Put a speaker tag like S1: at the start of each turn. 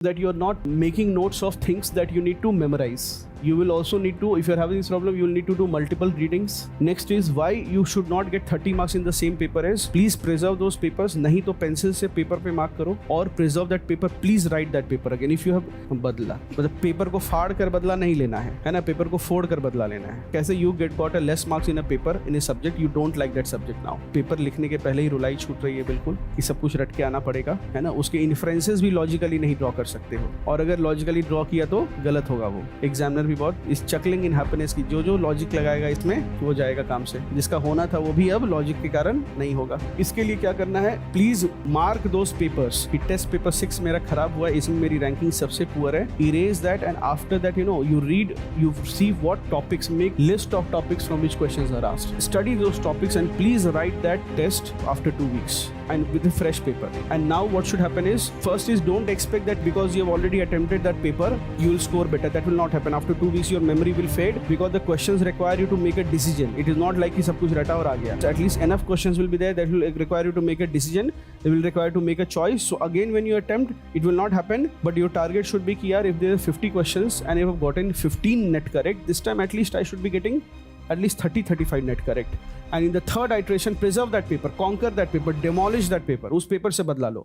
S1: that you're not making notes of things that you need to memorize. You will also need to, if you're having this problem, you will need to do multiple readings. Next is why you should not get 30 marks in the same paper as. Please preserve those papers. नहीं तो pencil से paper पे mark करो और preserve that paper. Please write that paper again. If you have बदला, मतलब paper को फाड़ कर बदला नहीं लेना है ना, paper को फोड़ कर बदला लेना है. कैसे you get got a less marks in a paper in a subject you don't like that subject now. Paper लिखने के पहले ही रुलाई छूट रही है बिल्कुल कि सब कुछ रट के आना पड़ेगा, है ना. उसके इन्फ्रेंसेस भी लॉजिकली नहीं ड्रॉ कर सकते हो और अगर लॉजिकली ड्रॉ किया तो गलत होगा वो. एग्जामिनर भी बहुत इस चकलिंग इन हैप्पीनेस की जो लॉजिक लगाएगा इसमें वो जाएगा काम से. जिसका होना था वो भी अब लॉजिक के कारण नहीं होगा. इसके लिए क्या करना है, प्लीज मार्क दोस पेपर्स कि टेस्ट पेपर 6 मेरा खराब हुआ है, इसमें मेरी रैंकिंग सबसे पुअर है. Erase that and after that you read, you see what topics, make list of topics from which questions are asked. Study those topics and please write that test after 2 weeks and with a fresh paper. And now what should happen is, first is don't expect that because you have already attempted that paper you will score better. That will not happen. After 2 weeks your memory will fade because the questions require you to make a decision. It is not like कि सब कुछ रटा और आ गया. So at least enough questions will be there that will require you to make a decision. They will require to make a choice. So again when you attempt it will not happen, but your target should be कि यार if there are 50 questions and if I've gotten 15 net correct, this time at least I should be getting at least 30-35 net correct. And in the third iteration preserve that paper, conquer that paper, demolish that paper. उस paper से बदला लो.